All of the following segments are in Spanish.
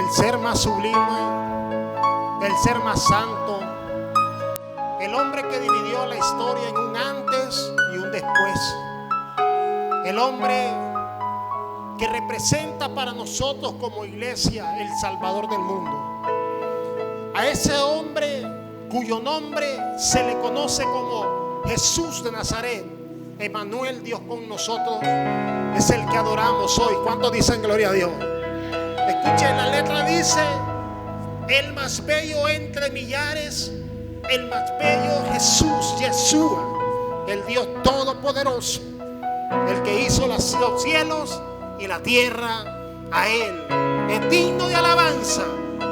el ser más sublime, el ser más santo, el hombre que dividió la historia en un antes y un después, el hombre que representa para nosotros como iglesia el Salvador del mundo. A ese hombre cuyo nombre se le conoce como Jesús de Nazaret, Emmanuel, Dios con nosotros, es el que adoramos hoy. ¿Cuántos dicen gloria a Dios? Escuchen, la letra dice: el más bello entre millares, el más bello Jesús, Yeshua, el Dios todopoderoso, el que hizo los cielos y la tierra. A Él es digno de alabanza,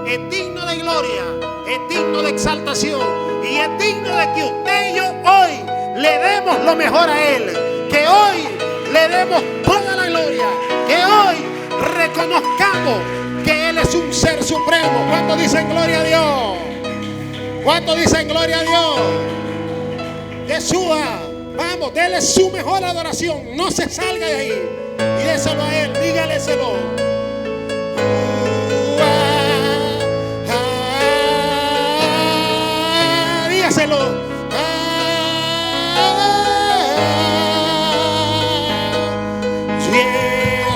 es digno de gloria, es digno de exaltación, y es digno de que usted y yo hoy le demos lo mejor a Él, que hoy le demos toda la gloria, que hoy reconozcamos que Él es un ser supremo. ¿Cuántos dicen gloria a Dios? ¿Cuántos dicen gloria a Dios? Yeshua, vamos, déle su mejor adoración, no se salga de ahí y déselo a Él, dígaleselo. Dígaselo.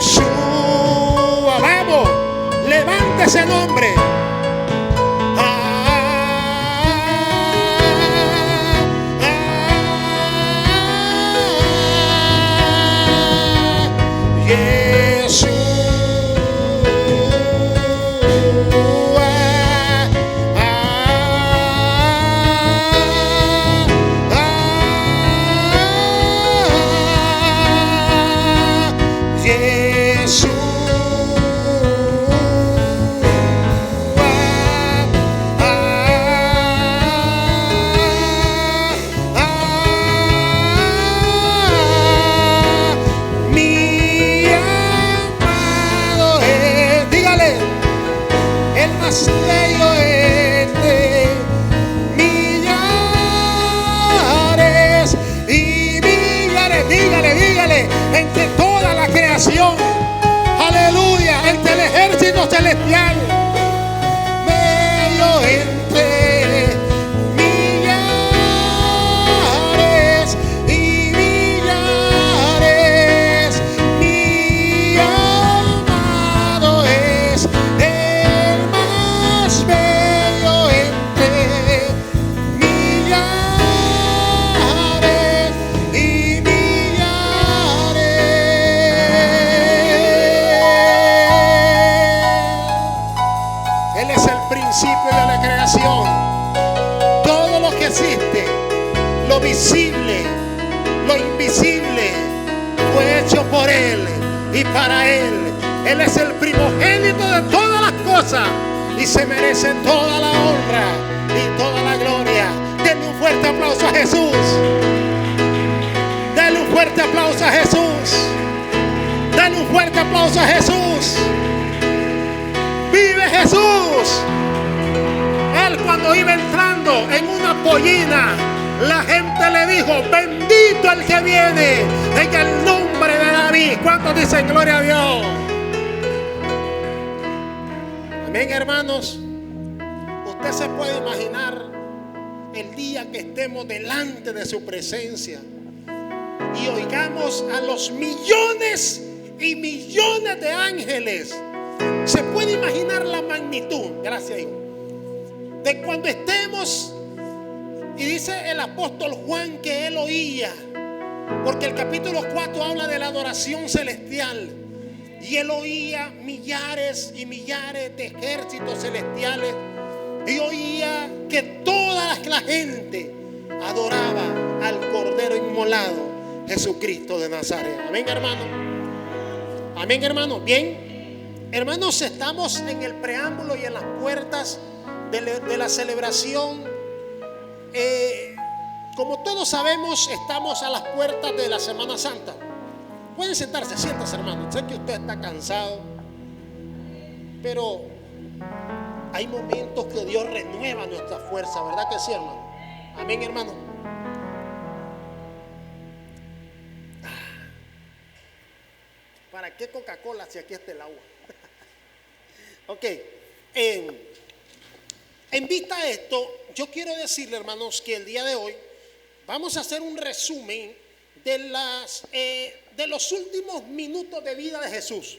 Yeshua, vamos, levante ese nombre. Aleluya, entre el ejército celestial, bello entre millares y millares, mi amado es el más bello entre millares y millares. Él es el principio de la creación. Todo lo que existe, lo visible, lo invisible, fue hecho por Él y para Él. Él es el primogénito de todas las cosas y se merece toda la honra y toda la gloria. Denle un fuerte aplauso a Jesús. Denle un fuerte aplauso a Jesús. Denle un fuerte aplauso a Jesús. ¡Vive Jesús! Él, cuando iba entrando en una pollina, la gente le dijo: bendito el que viene en el nombre de David. ¿Cuántos dicen gloria a Dios? Amén, hermanos. Usted se puede imaginar el día que estemos delante de su presencia y oigamos a los millones y millones de ángeles. Se puede imaginar la magnitud, gracias, hijo, de cuando estemos. Y dice el apóstol Juan que él oía, porque el capítulo 4 habla de la adoración celestial, y él oía millares y millares de ejércitos celestiales, y oía que toda la gente adoraba al Cordero inmolado, Jesucristo de Nazaret. Amén, hermano. Amén, hermano. Bien, hermanos, estamos en el preámbulo y en las puertas de la celebración. Como todos sabemos, estamos a las puertas de la Semana Santa. Pueden sentarse, siéntase, hermano. Sé que usted está cansado, pero hay momentos que Dios renueva nuestra fuerza, ¿verdad que sí, hermano? Amén, hermano. ¿Para qué Coca-Cola si aquí está el agua? Ok, En vista a esto, yo quiero decirle, hermanos, que el día de hoy vamos a hacer un resumen de los últimos minutos de vida de Jesús.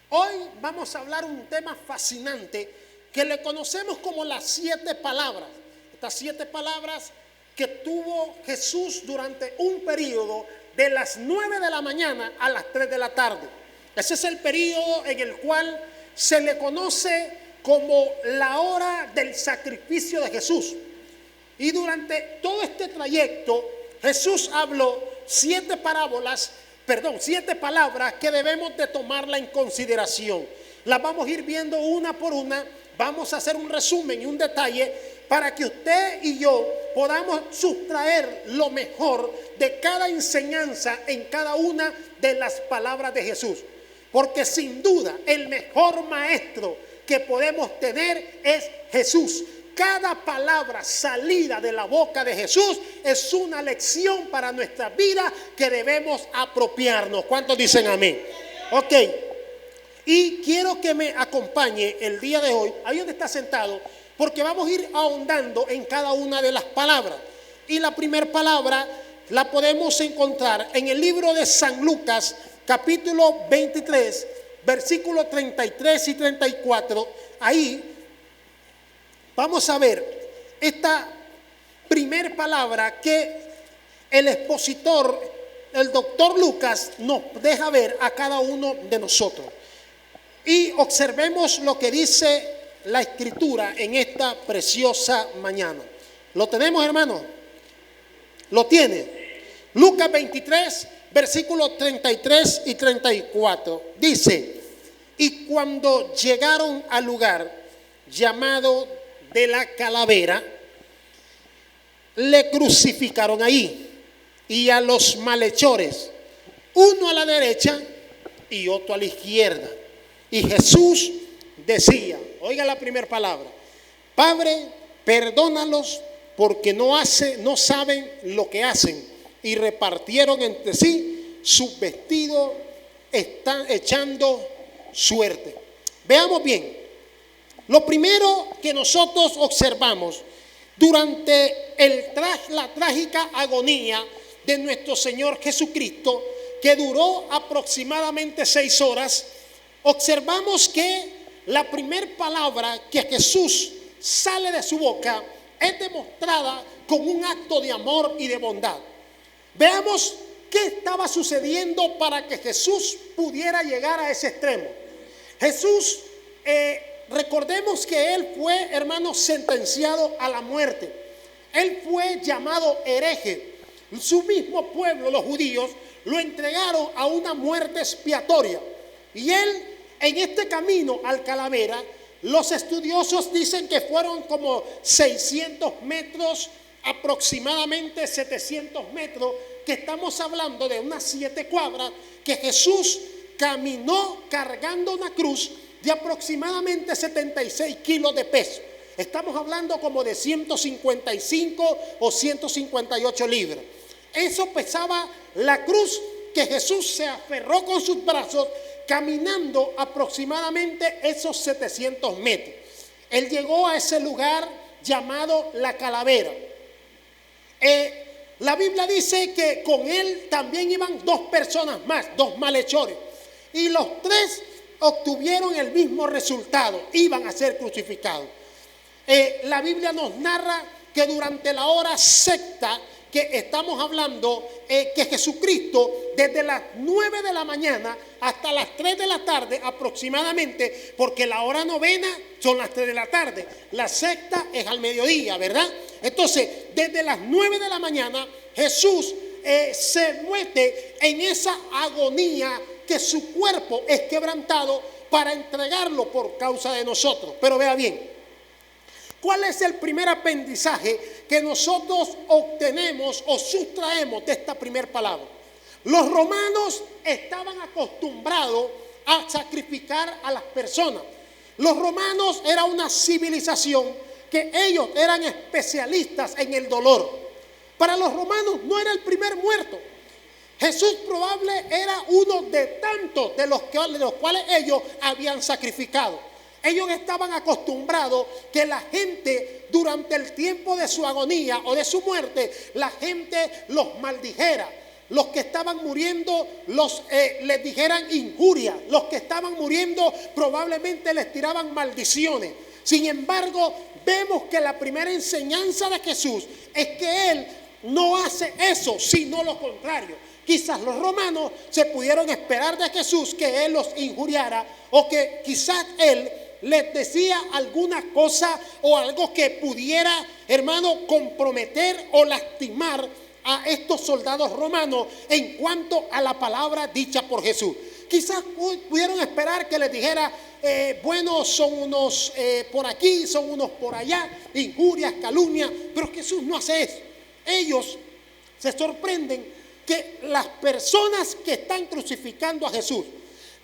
Hoy vamos a hablar un tema fascinante que le conocemos como las 7 palabras. Estas 7 palabras que tuvo Jesús durante un periodo de las 9 de la mañana a las 3 de la tarde. Ese es el periodo en el cual se le conoce como la hora del sacrificio de Jesús. Y durante todo este trayecto, Jesús habló 7 palabras que debemos de tomarla en consideración. Las vamos a ir viendo una por una. Vamos a hacer un resumen y un detalle para que usted y yo podamos sustraer lo mejor de cada enseñanza en cada una de las palabras de Jesús. Porque sin duda el mejor maestro que podemos tener es Jesús. Cada palabra salida de la boca de Jesús es una lección para nuestra vida que debemos apropiarnos. ¿Cuántos dicen amén? Ok. Y quiero que me acompañe el día de hoy, ahí donde está sentado, porque vamos a ir ahondando en cada una de las palabras. Y la primera palabra la podemos encontrar en el libro de San Lucas, capítulo 23, versículos 33 y 34. Ahí vamos a ver esta primera palabra que el expositor, el doctor Lucas, nos deja ver a cada uno de nosotros. Y observemos lo que dice la Escritura en esta preciosa mañana. ¿Lo tenemos, hermano? ¿Lo tiene? Lucas 23, versículos 33 y 34. Dice: y cuando llegaron al lugar llamado de la Calavera, le crucificaron ahí, y a los malhechores, uno a la derecha y otro a la izquierda. Y Jesús decía, oiga la primera palabra: Padre, perdónalos porque no saben lo que hacen. Y repartieron entre sí sus vestidos, están echando suerte. Veamos bien. Lo primero que nosotros observamos durante la trágica agonía de nuestro Señor Jesucristo, que duró aproximadamente 6 horas, observamos que la primera palabra que Jesús sale de su boca es demostrada con un acto de amor y de bondad. Veamos qué estaba sucediendo para que Jesús pudiera llegar a ese extremo. Jesús, recordemos que Él fue, hermanos, sentenciado a la muerte. Él fue llamado hereje. Su mismo pueblo, los judíos, lo entregaron a una muerte expiatoria. Y Él, en este camino al Calavera, los estudiosos dicen que fueron como 600 metros, aproximadamente 700 metros, que estamos hablando de unas 7 cuadras, que Jesús caminó cargando una cruz de aproximadamente 76 kilos de peso. Estamos hablando como de 155 o 158 libras. Eso pesaba la cruz que Jesús se aferró con sus brazos, caminando aproximadamente esos 700 metros. Él llegó a ese lugar llamado la Calavera. La Biblia dice que con él también iban 2 personas más, 2 malhechores. Y los 3 obtuvieron el mismo resultado, iban a ser crucificados. La Biblia nos narra que durante la hora sexta que estamos hablando, que Jesucristo desde las 9 de la mañana hasta las 3 de la tarde aproximadamente, porque la hora novena son las 3 de la tarde, la sexta es al mediodía, ¿verdad? Entonces, desde las 9 de la mañana Jesús se muere en esa agonía, que su cuerpo es quebrantado para entregarlo por causa de nosotros. Pero vea bien, ¿cuál es el primer aprendizaje que nosotros obtenemos o sustraemos de esta primera palabra? Los romanos estaban acostumbrados a sacrificar a las personas. Los romanos era una civilización que ellos eran especialistas en el dolor. Para los romanos no era el primer muerto. Jesús probable era uno de tantos de los cuales ellos habían sacrificado. Ellos estaban acostumbrados que la gente durante el tiempo de su agonía o de su muerte, la gente los maldijera. Los que estaban muriendo les dijeran injurias. Los que estaban muriendo probablemente les tiraban maldiciones. Sin embargo, vemos que la primera enseñanza de Jesús es que Él no hace eso, sino lo contrario. Quizás los romanos se pudieron esperar de Jesús que Él los injuriara, o que quizás Él les decía alguna cosa o algo que pudiera, hermano, comprometer o lastimar a estos soldados romanos en cuanto a la palabra dicha por Jesús. Quizás pudieron esperar que les dijera, bueno, son unos por aquí, son unos por allá, injurias, calumnias, pero Jesús no hace eso. Ellos se sorprenden que las personas que están crucificando a Jesús,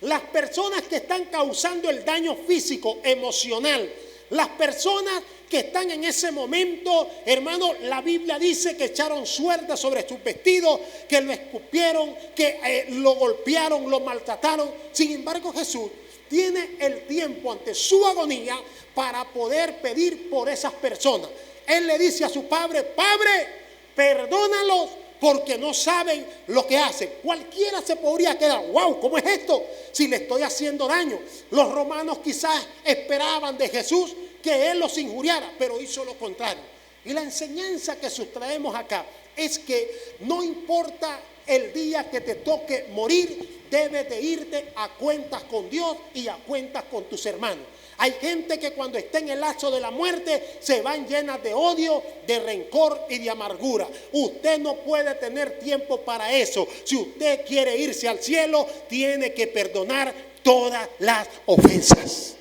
las personas que están causando el daño físico, emocional, las personas que están en ese momento, hermano, la Biblia dice que echaron suerte sobre sus vestidos, que lo escupieron, que lo golpearon, lo maltrataron. Sin embargo, Jesús tiene el tiempo ante su agonía para poder pedir por esas personas. Él le dice a su padre: Padre, perdónalos porque no saben lo que hacen. Cualquiera se podría quedar: wow, ¿cómo es esto? Si le estoy haciendo daño. Los romanos quizás esperaban de Jesús que Él los injuriara, pero hizo lo contrario. Y la enseñanza que sustraemos acá es que no importa el día que te toque morir, debes de irte a cuentas con Dios y a cuentas con tus hermanos. Hay gente que cuando está en el lazo de la muerte se van llenas de odio, de rencor y de amargura. Usted no puede tener tiempo para eso. Si usted quiere irse al cielo, tiene que perdonar todas las ofensas.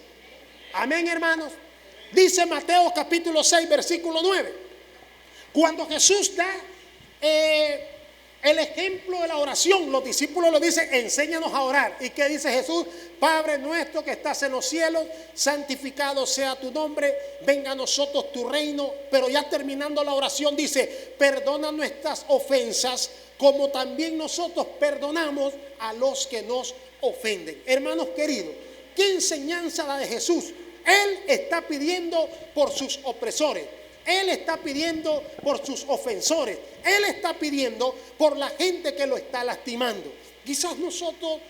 Amén, hermanos. Dice Mateo capítulo 6, versículo 9. Cuando Jesús da el ejemplo de la oración, los discípulos le dicen: enséñanos a orar. ¿Y qué dice Jesús? Padre nuestro que estás en los cielos, santificado sea tu nombre, venga a nosotros tu reino. Pero ya terminando la oración dice: perdona nuestras ofensas como también nosotros perdonamos a los que nos ofenden. Hermanos queridos, ¿qué enseñanza la de Jesús? Él está pidiendo por sus opresores. Él está pidiendo por sus ofensores. Él está pidiendo por la gente que lo está lastimando. Quizás nosotros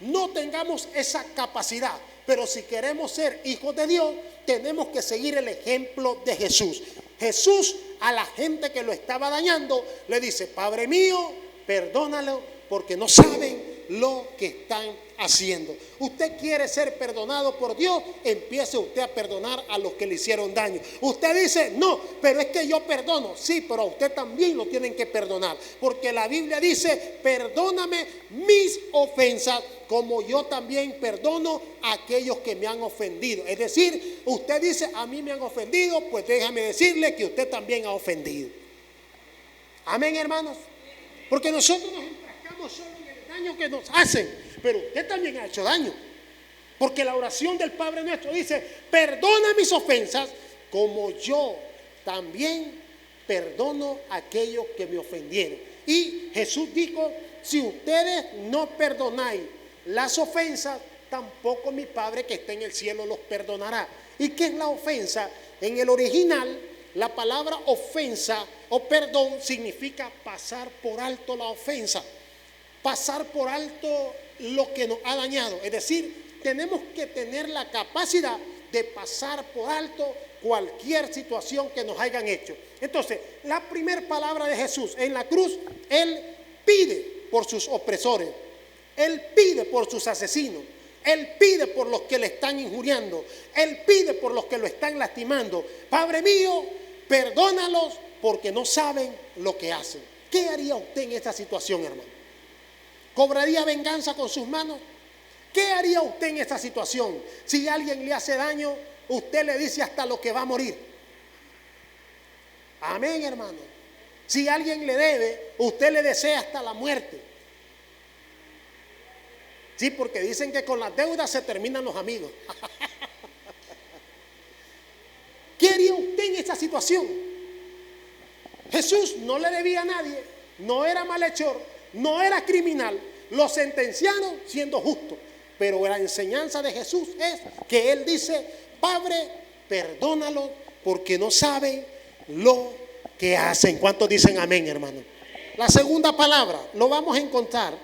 no tengamos esa capacidad, pero si queremos ser hijos de Dios, tenemos que seguir el ejemplo de Jesús. Jesús a la gente que lo estaba dañando le dice: Padre mío, perdónalo porque no saben lo que están haciendo. Usted quiere ser perdonado por Dios, empiece usted a perdonar a los que le hicieron daño. Usted dice: no, pero es que yo perdono. Sí, pero a usted también lo tienen que perdonar, porque la Biblia dice: perdóname mis ofensas como yo también perdono a aquellos que me han ofendido. Es decir, usted dice: a mí me han ofendido, pues déjame decirle que usted también ha ofendido. Amén, hermanos. Porque nosotros nos enfrascamos solo en el daño que nos hacen, pero usted también ha hecho daño. Porque la oración del Padre nuestro dice: perdona mis ofensas como yo también perdono a aquellos que me ofendieron. Y Jesús dijo: si ustedes no perdonáis las ofensas, tampoco mi Padre que está en el cielo los perdonará. ¿Y qué es la ofensa? En el original, la palabra ofensa o perdón significa pasar por alto la ofensa, pasar por alto lo que nos ha dañado. Es decir, tenemos que tener la capacidad de pasar por alto cualquier situación que nos hayan hecho. Entonces, la primera palabra de Jesús en la cruz: Él pide por sus opresores, Él pide por sus asesinos, Él pide por los que le están injuriando, Él pide por los que lo están lastimando. Padre mío, perdónalos porque no saben lo que hacen. ¿Qué haría usted en esta situación, hermano? ¿Cobraría venganza con sus manos? ¿Qué haría usted en esta situación? Si alguien le hace daño, usted le dice hasta lo que va a morir. Amén, hermano. Si alguien le debe, usted le desea hasta la muerte. Sí, porque dicen que con las deudas se terminan los amigos. ¿Qué haría usted en esta situación? Jesús no le debía a nadie, no era malhechor, no era criminal, lo sentenciaron siendo justo. Pero la enseñanza de Jesús es que Él dice: Padre, perdónalo porque no saben lo que hacen. ¿Cuántos dicen amén, hermano? La segunda palabra lo vamos a encontrar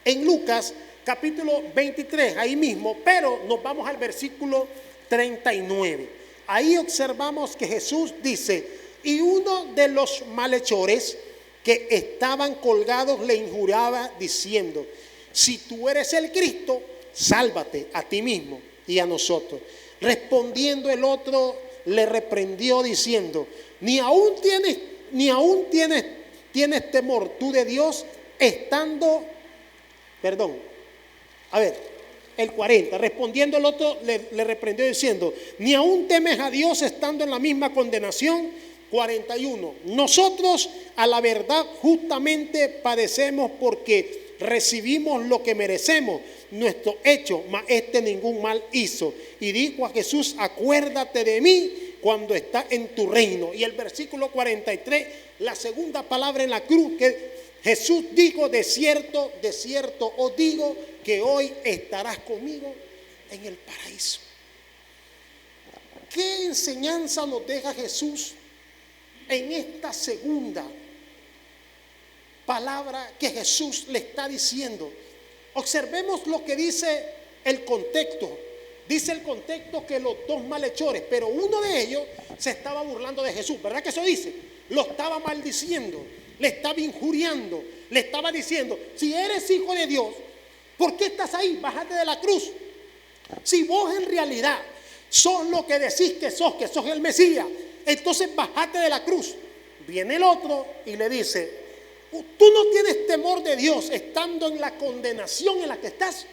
en Lucas capítulo 23, ahí mismo, pero nos vamos al versículo 39. Ahí observamos que Jesús dice: y uno de los malhechores que estaban colgados le injuriaba diciendo: si tú eres el Cristo, sálvate a ti mismo y a nosotros. Respondiendo el otro le reprendió diciendo: ni aún tienes temor tú de Dios, estando, el 40, respondiendo el otro le reprendió diciendo: ni aún temes a Dios estando en la misma condenación. 41, nosotros a la verdad justamente padecemos porque recibimos lo que merecemos, nuestro hecho, mas este ningún mal hizo. Y dijo a Jesús: acuérdate de mí cuando estás en tu reino. Y el versículo 43, la segunda palabra en la cruz, que Jesús dijo: de cierto os digo que hoy estarás conmigo en el paraíso. ¿Qué enseñanza nos deja Jesús en esta segunda palabra que Jesús le está diciendo? Observemos lo que dice el contexto. Dice el contexto que los dos malhechores, pero uno de ellos se estaba burlando de Jesús, ¿verdad que eso dice? Lo estaba maldiciendo, le estaba injuriando, le estaba diciendo: si eres hijo de Dios, ¿por qué estás ahí? Bájate de la cruz. Si vos en realidad sos lo que decís que sos el Mesías, entonces bájate de la cruz. Viene el otro y le dice: tú no tienes temor de Dios estando en la condenación en la que estás.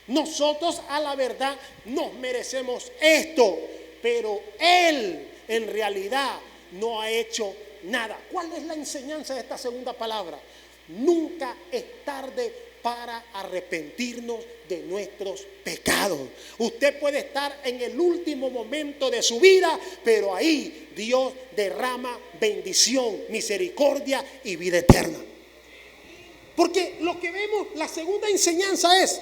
Nosotros a la verdad nos merecemos esto, pero Él en realidad no ha hecho nada. ¿Cuál es la enseñanza de esta segunda palabra? Nunca es tarde para arrepentirnos de nuestros pecados. Usted puede estar en el último momento de su vida, pero ahí Dios derrama bendición, misericordia y vida eterna. Porque lo que vemos, la segunda enseñanza es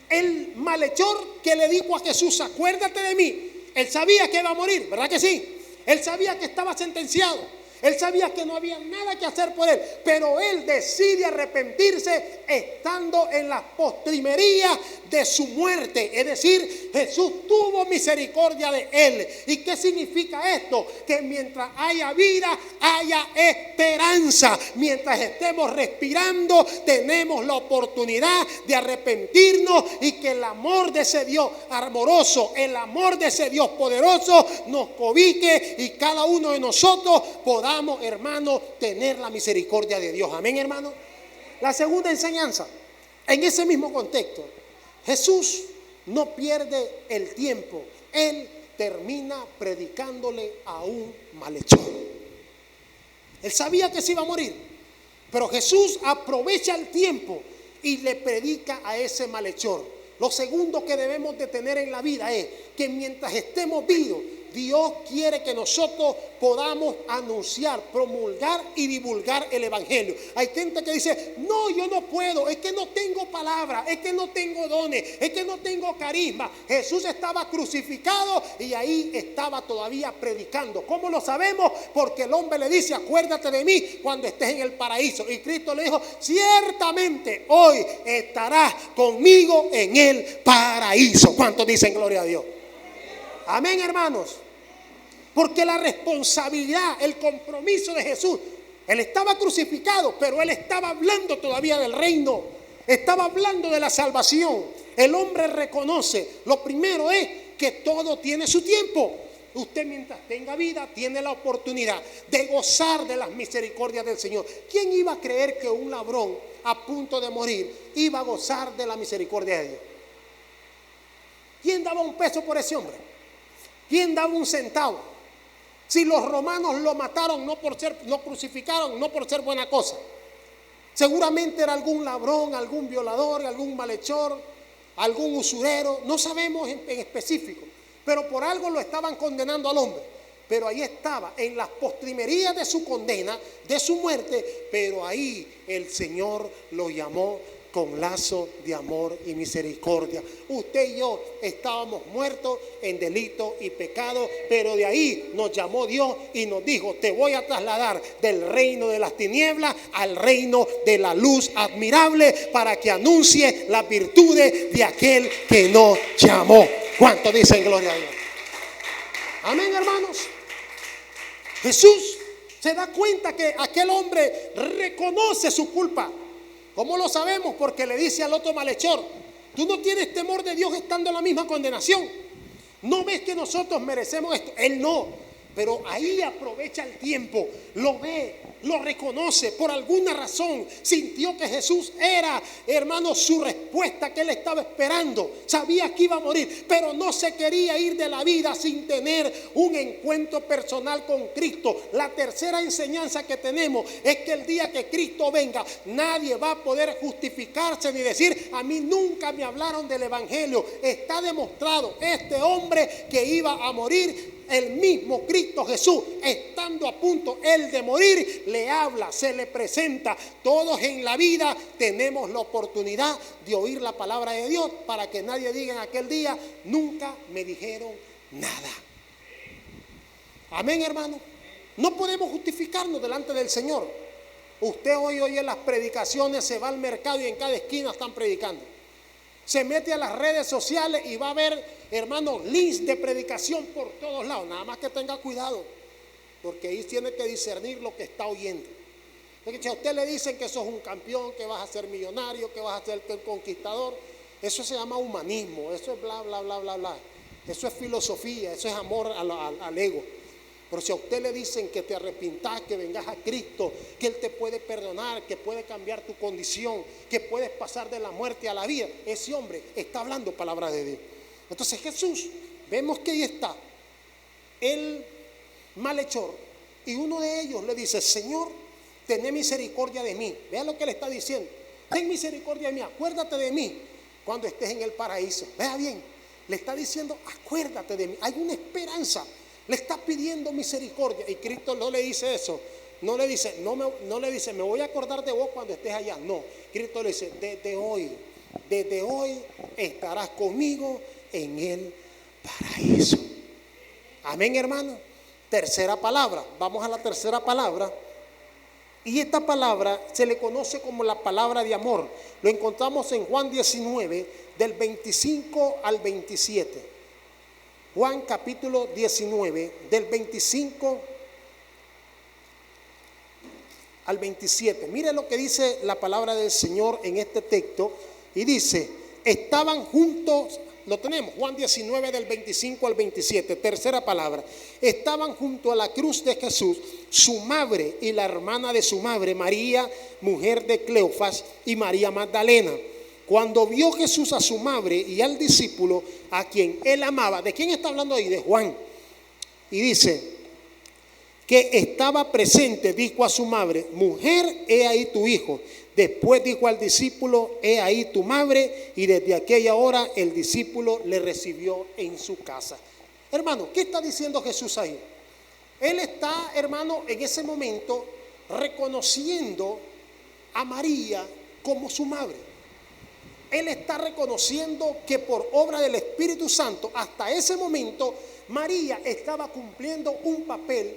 el malhechor que le dijo a Jesús: acuérdate de mí. Él sabía que iba a morir, ¿verdad que sí? Él sabía que estaba sentenciado. Él sabía que no había nada que hacer por él, pero él decide arrepentirse estando en la postrimería de su muerte. Es decir, Jesús tuvo misericordia de él. ¿Y qué significa esto? Que mientras haya vida, haya esperanza. Mientras estemos respirando, tenemos la oportunidad de arrepentirnos y que el amor de ese Dios amoroso, el amor de ese Dios poderoso nos cobique y cada uno de nosotros podamos, hermano, tener la misericordia de Dios. Amén, hermano. La segunda enseñanza, en ese mismo contexto, Jesús no pierde el tiempo. Él termina predicándole a un malhechor. Él sabía que se iba a morir, pero Jesús aprovecha el tiempo y le predica a ese malhechor. Lo segundo que debemos de tener en la vida es que mientras estemos vivos, Dios quiere que nosotros podamos anunciar, promulgar y divulgar el evangelio. Hay gente que dice: no, yo no puedo, es que no tengo palabra, es que no tengo dones, es que no tengo carisma. Jesús estaba crucificado y ahí estaba todavía predicando. ¿Cómo lo sabemos? Porque el hombre le dice: acuérdate de mí cuando estés en el paraíso. Y Cristo le dijo: ciertamente hoy estarás conmigo en el paraíso. ¿Cuántos dicen gloria a Dios? Amén, hermanos. Porque la responsabilidad, el compromiso de Jesús, él estaba crucificado, pero él estaba hablando todavía del reino, estaba hablando de la salvación. El hombre reconoce, lo primero es que todo tiene su tiempo. Usted mientras tenga vida tiene la oportunidad de gozar de las misericordias del Señor. ¿Quién iba a creer que un ladrón a punto de morir iba a gozar de la misericordia de Dios? ¿Quién daba un peso por ese hombre? ¿Quién daba un centavo? Si los romanos lo mataron, lo crucificaron, no por ser buena cosa. Seguramente era algún ladrón, algún violador, algún malhechor, algún usurero. No sabemos en específico, pero por algo lo estaban condenando al hombre. Pero ahí estaba, en las postrimerías de su condena, de su muerte, pero ahí el Señor lo llamó con lazo de amor y misericordia. Usted y yo estábamos muertos en delito y pecado, pero de ahí nos llamó Dios y nos dijo: te voy a trasladar del reino de las tinieblas al reino de la luz admirable, para que anuncie las virtudes de aquel que nos llamó. ¿Cuántos dicen gloria a Dios? Amén, hermanos. Jesús se da cuenta que aquel hombre reconoce su culpa. ¿Cómo lo sabemos? Porque le dice al otro malhechor: tú no tienes temor de Dios estando en la misma condenación. ¿No ves que nosotros merecemos esto? Él no, pero ahí aprovecha el tiempo, lo ve, lo reconoce. Por alguna razón sintió que Jesús era, hermano, su respuesta que él estaba esperando. Sabía que iba a morir, pero no se quería ir de la vida sin tener un encuentro personal con Cristo. La tercera enseñanza que tenemos es que el día que Cristo venga, nadie va a poder justificarse ni decir: a mí nunca me hablaron del evangelio. Está demostrado, este hombre que iba a morir, el mismo Cristo Jesús, estando a punto él de morir, le habla, se le presenta. Todos en la vida tenemos la oportunidad de oír la palabra de Dios, para que nadie diga en aquel día: nunca me dijeron nada. Amén, hermano. No podemos justificarnos delante del Señor. Usted hoy oye las predicaciones, se va al mercado y en cada esquina están predicando. Se mete a las redes sociales y va a ver, hermanos, links de predicación por todos lados. Nada más que tenga cuidado, porque ahí tiene que discernir lo que está oyendo. Porque si a usted le dicen que sos un campeón, que vas a ser millonario, que vas a ser el conquistador, eso se llama humanismo, eso es bla, bla, bla, bla, bla. Eso es filosofía, eso es amor al ego. Pero si a usted le dicen que te arrepintas, que vengas a Cristo, que Él te puede perdonar, que puede cambiar tu condición, que puedes pasar de la muerte a la vida, ese hombre está hablando palabra de Dios. Entonces Jesús, vemos que ahí está el malhechor, y uno de ellos le dice: Señor, ten misericordia de mí. Vea lo que le está diciendo: ten misericordia de mí, acuérdate de mí cuando estés en el paraíso. Vea bien, le está diciendo: acuérdate de mí. Hay una esperanza. Le está pidiendo misericordia. Y Cristo no le dice eso. No le dice, me voy a acordar de vos cuando estés allá. No, Cristo le dice: desde hoy estarás conmigo en el paraíso. Amén, hermano. Tercera palabra. Vamos a la tercera palabra. Y esta palabra se le conoce como la palabra de amor. Lo encontramos en Juan 19, del 25 al 27. Juan capítulo 19, del 25 al 27. Mire lo que dice la palabra del Señor en este texto. Y dice: estaban juntos, lo tenemos, Juan 19 del 25 al 27, tercera palabra. Estaban junto a la cruz de Jesús su madre y la hermana de su madre, María, mujer de Cleofas, y María Magdalena. Cuando vio Jesús a su madre y al discípulo a quien él amaba. ¿De quién está hablando ahí? De Juan. Y dice que estaba presente, dijo a su madre: mujer, he ahí tu hijo. Después dijo al discípulo: he ahí tu madre. Y desde aquella hora el discípulo le recibió en su casa. Hermano, ¿qué está diciendo Jesús ahí? Él está, hermano, en ese momento reconociendo a María como su madre. Él está reconociendo que por obra del Espíritu Santo, hasta ese momento, María estaba cumpliendo un papel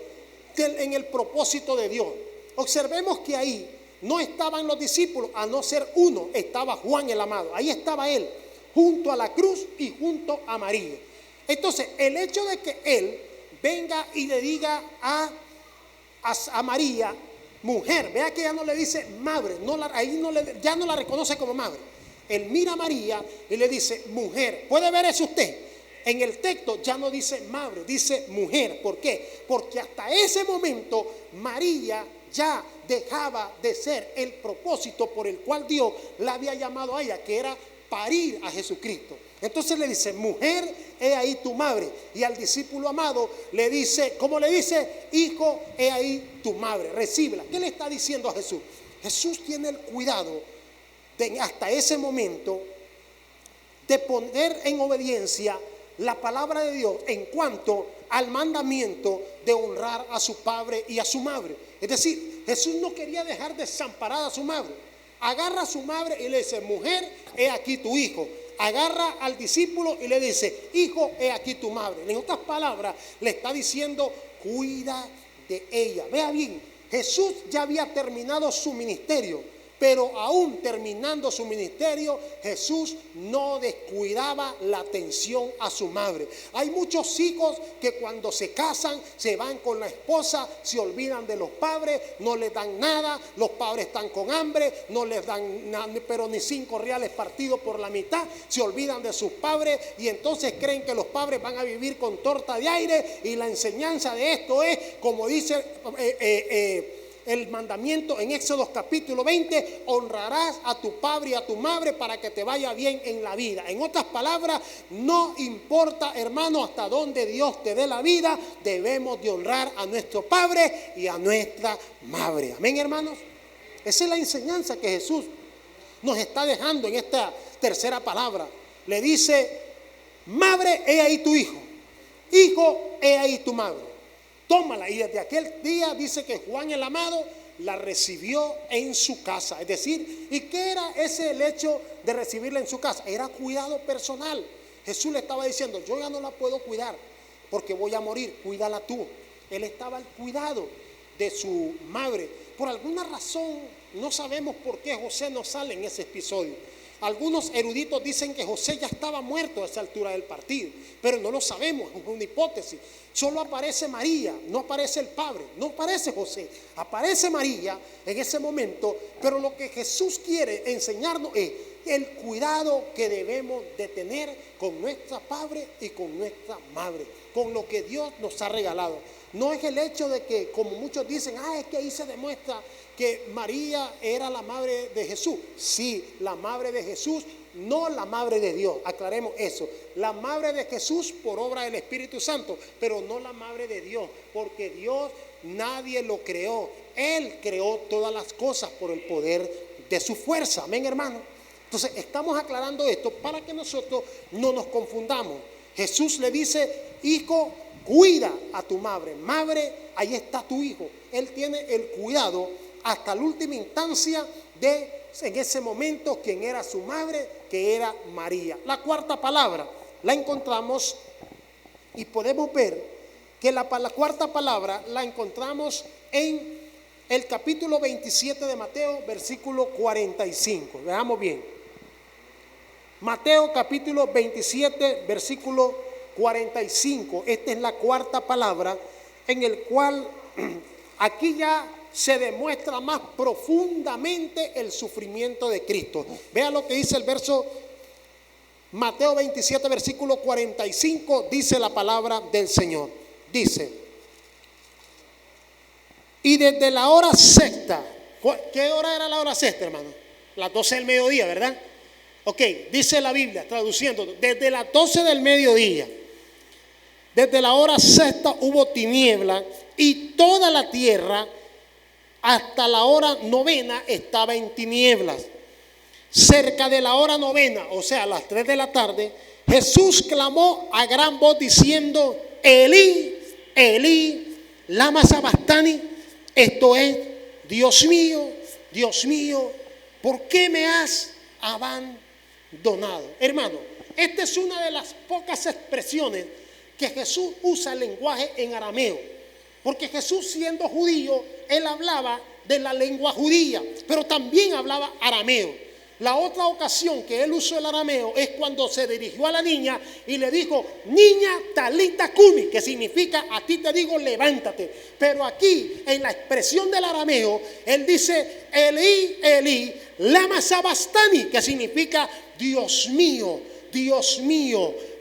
en el propósito de Dios. Observemos que ahí no estaban los discípulos, a no ser uno, estaba Juan el amado. Ahí estaba él, junto a la cruz y junto a María. Entonces, el hecho de que él venga y le diga a María: mujer, vea que ya no le dice madre, ya no la reconoce como madre. Él mira a María y le dice: mujer. ¿Puede ver eso usted? En el texto ya no dice madre, dice mujer. ¿Por qué? Porque hasta ese momento María ya dejaba de ser el propósito por el cual Dios la había llamado a ella, que era parir a Jesucristo. Entonces le dice: mujer, he ahí tu madre. Y al discípulo amado le dice, ¿cómo le dice? Hijo, he ahí tu madre, recíbela. ¿Qué le está diciendo a Jesús? Jesús tiene el cuidado hasta ese momento de poner en obediencia la palabra de Dios en cuanto al mandamiento de honrar a su padre y a su madre. Es decir, Jesús no quería dejar desamparada a su madre. agarra a su madre y le dice, mujer, he aquí tu hijo. Agarra al discípulo y le dice, hijo, he aquí tu madre. En otras palabras, le está diciendo, cuida de ella. Vea bien, Jesús ya había terminado su ministerio, pero aún terminando su ministerio, Jesús no descuidaba la atención a su madre. Hay muchos hijos que cuando se casan, se van con la esposa, se olvidan de los padres, no les dan nada, los padres están con hambre, no les dan nada, pero ni 5 reales partidos por la mitad, se olvidan de sus padres y entonces creen que los padres van a vivir con torta de aire. Y la enseñanza de esto es, como dice el mandamiento en Éxodo capítulo 20, honrarás a tu padre y a tu madre para que te vaya bien en la vida. En otras palabras, no importa, hermano, hasta dónde Dios te dé la vida, debemos de honrar a nuestro padre y a nuestra madre. Amén, hermanos. Esa es la enseñanza que Jesús nos está dejando en esta tercera palabra. Le dice, madre, he ahí tu hijo. Hijo, he ahí tu madre. Tómala. Y desde aquel día dice que Juan el Amado la recibió en su casa. Es decir, ¿y qué era ese el hecho de recibirla en su casa? Era cuidado personal. Jesús le estaba diciendo, yo ya no la puedo cuidar porque voy a morir, cuídala tú. Él estaba al cuidado de su madre. Por alguna razón, no sabemos por qué José no sale en ese episodio. Algunos eruditos dicen que José ya estaba muerto a esa altura del partido, pero no lo sabemos, es una hipótesis. Solo aparece María, no aparece el padre, no aparece José, aparece María en ese momento. Pero lo que Jesús quiere enseñarnos es el cuidado que debemos de tener con nuestra padre y con nuestra madre, con lo que Dios nos ha regalado. No es el hecho de que, como muchos dicen, es que ahí se demuestra que María era la madre de Jesús. Sí, la madre de Jesús, no la madre de Dios. Aclaremos eso. La madre de Jesús por obra del Espíritu Santo, pero no la madre de Dios, porque Dios nadie lo creó. Él creó todas las cosas por el poder de su fuerza. Amén, hermano. Entonces estamos aclarando esto para que nosotros no nos confundamos. Jesús le dice, hijo, cuida a tu madre. Madre, ahí está tu hijo. Él tiene el cuidado hasta la última instancia de, en ese momento, quien era su madre, que era María. La cuarta palabra la encontramos y podemos ver que la cuarta palabra la encontramos en el capítulo 27 de Mateo, versículo 45. Veamos bien. Mateo capítulo 27, versículo 45. Esta es la cuarta palabra en el cual aquí ya se demuestra más profundamente el sufrimiento de Cristo. Vea lo que dice el verso Mateo 27, versículo 45, dice la palabra del Señor. Dice, y desde la hora sexta, ¿qué hora era la hora sexta, hermano? Las 12 del mediodía, ¿verdad? Ok, dice la Biblia, traduciendo, desde las 12 del mediodía, desde la hora sexta hubo tiniebla y toda la tierra hasta la hora novena estaba en tinieblas. Cerca de la hora novena, o sea, a las 3 de la tarde, Jesús clamó a gran voz diciendo, Elí, Elí, lama sabactani. Esto es, Dios mío, ¿por qué me has abandonado? Hermano, esta es una de las pocas expresiones que Jesús usa el lenguaje en arameo. Porque Jesús, siendo judío, él hablaba de la lengua judía, pero también hablaba arameo. La otra ocasión que él usó el arameo es cuando se dirigió a la niña y le dijo, niña talita kumi, que significa, a ti te digo, levántate. Pero aquí, en la expresión del arameo, él dice, Elí, Elí, lama sabactani, que significa, Dios mío,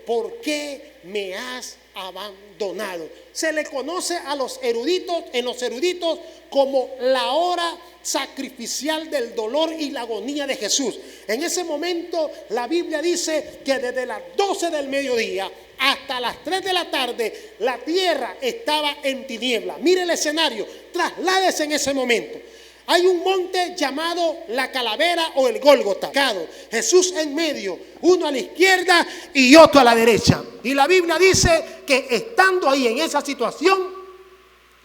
¿por qué me has abandonado? Se le conoce a los eruditos, como la hora sacrificial del dolor y la agonía de Jesús. En ese momento la Biblia dice que desde las 12 del mediodía hasta las 3 de la tarde la tierra estaba en tiniebla. Mire el escenario, trasládese en ese momento. Hay un monte llamado la Calavera o el Gólgota. Jesús en medio, uno a la izquierda y otro a la derecha. Y la Biblia dice que estando ahí en esa situación,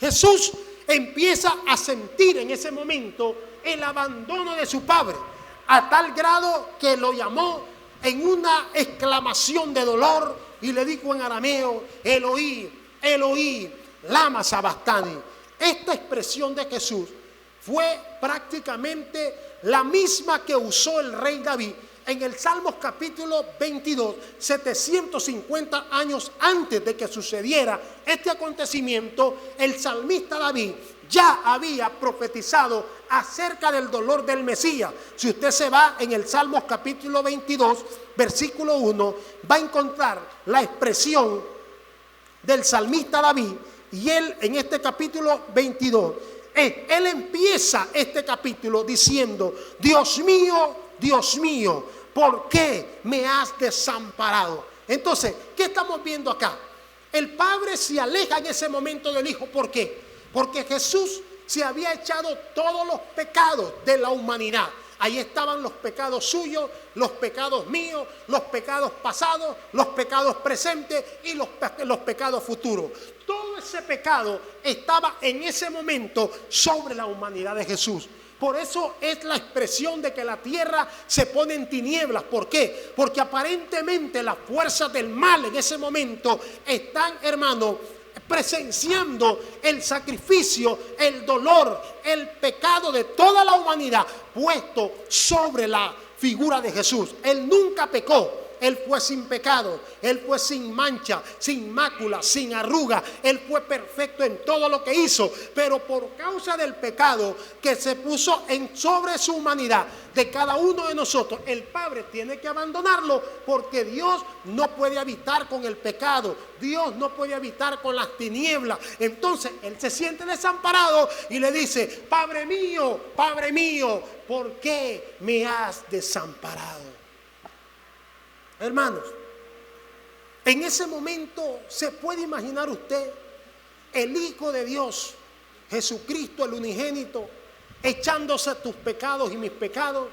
Jesús empieza a sentir en ese momento el abandono de su padre, a tal grado que lo llamó en una exclamación de dolor y le dijo en arameo: Eloí, Eloí, lama sabactani. Esta expresión de Jesús fue prácticamente la misma que usó el rey David en el Salmos capítulo 22, 750 años antes de que sucediera este acontecimiento. El salmista David ya había profetizado acerca del dolor del Mesías. Si usted se va en el Salmos capítulo 22, versículo 1, va a encontrar la expresión del salmista David. Y él en este capítulo 22, él empieza este capítulo diciendo: Dios mío, ¿por qué me has desamparado? Entonces, ¿qué estamos viendo acá? El padre se aleja en ese momento del hijo. ¿Por qué? Porque Jesús se había echado todos los pecados de la humanidad. Ahí estaban los pecados suyos, los pecados míos, los pecados pasados, los pecados presentes y los pecados futuros. Todo ese pecado estaba en ese momento sobre la humanidad de Jesús. Por eso es la expresión de que la tierra se pone en tinieblas. ¿Por qué? Porque aparentemente las fuerzas del mal en ese momento están, hermano, presenciando el sacrificio, el dolor, el pecado de toda la humanidad puesto sobre la figura de Jesús. Él nunca pecó. Él fue sin pecado, Él fue sin mancha, sin mácula, sin arruga. Él fue perfecto en todo lo que hizo. Pero por causa del pecado que se puso sobre su humanidad, de cada uno de nosotros, el Padre tiene que abandonarlo, porque Dios no puede habitar con el pecado. Dios no puede habitar con las tinieblas. Entonces Él se siente desamparado y le dice: Padre mío, ¿por qué me has desamparado? Hermanos, en ese momento se puede imaginar usted el Hijo de Dios, Jesucristo el unigénito, echándose tus pecados y mis pecados.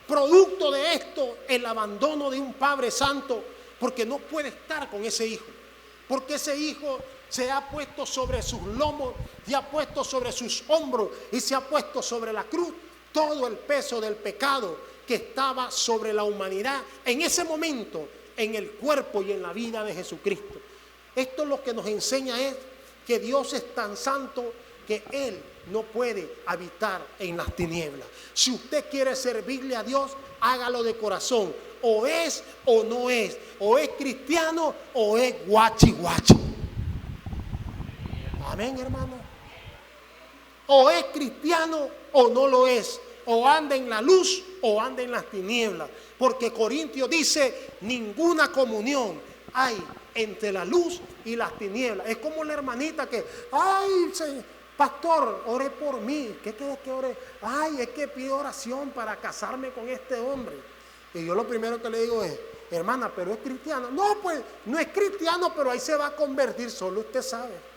Producto de esto, el abandono de un Padre Santo, porque no puede estar con ese hijo, porque ese hijo se ha puesto sobre sus lomos, se ha puesto sobre sus hombros y se ha puesto sobre la cruz todo el peso del pecado que estaba sobre la humanidad en ese momento, en el cuerpo y en la vida de Jesucristo. Esto lo que nos enseña es que Dios es tan santo que Él no puede habitar en las tinieblas. Si usted quiere servirle a Dios, hágalo de corazón. O es o no es. O es cristiano o es guachi guachi. Amén, hermano. O es cristiano o no lo es. O anda en la luz o anda en las tinieblas. Porque Corintios dice: ninguna comunión hay entre la luz y las tinieblas. Es como la hermanita que: ay, pastor, ore por mí. ¿Qué quieres que ore? Ay, es que pido oración para casarme con este hombre. Y yo lo primero que le digo es: hermana, pero es cristiana. No, pues no es cristiano, pero ahí se va a convertir, solo usted sabe.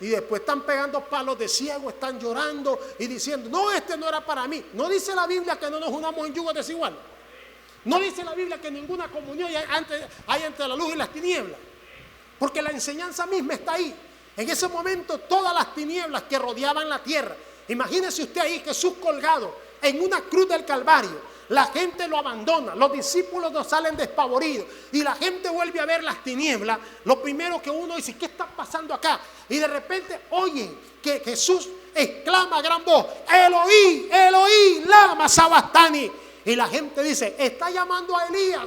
Y después están pegando palos de ciego, están llorando y diciendo: no, este no era para mí. ¿No dice la Biblia que no nos unamos en yugo desigual? ¿No dice la Biblia que ninguna comunión hay entre la luz y las tinieblas? Porque la enseñanza misma está ahí. En ese momento todas las tinieblas que rodeaban la tierra. Imagínese usted ahí Jesús colgado en una cruz del Calvario. La gente lo abandona, los discípulos no salen despavoridos y la gente vuelve a ver las tinieblas. Lo primero que uno dice: ¿qué está pasando acá? Y de repente oyen que Jesús exclama a gran voz: Eloí, Eloí, lama sabactani. Y la gente dice: está llamando a Elías,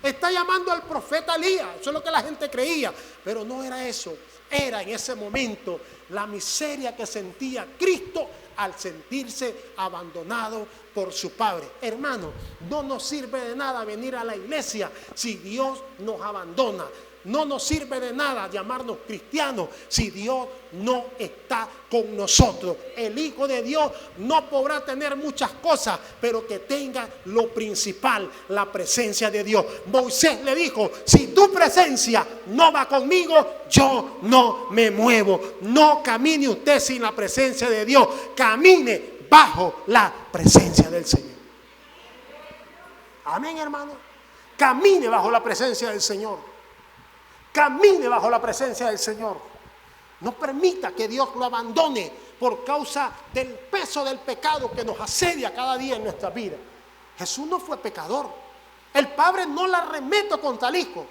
está llamando al profeta Elías. Eso es lo que la gente creía, pero no era eso. Era en ese momento la miseria que sentía Cristo al sentirse abandonado por su Padre. Hermano, no nos sirve de nada venir a la iglesia si Dios nos abandona. No nos sirve de nada llamarnos cristianos si Dios no está con nosotros. El Hijo de Dios no podrá tener muchas cosas, pero que tenga lo principal, la presencia de Dios. Moisés le dijo: si tu presencia no va conmigo, yo no me muevo. No camine usted sin la presencia de Dios. Camine bajo la presencia del Señor. Amén, hermano. Camine bajo la presencia del Señor. Camine bajo la presencia del Señor. No permita que Dios lo abandone por causa del peso del pecado que nos asedia cada día en nuestra vida. Jesús no fue pecador. El Padre no la arremete contra el Hijo.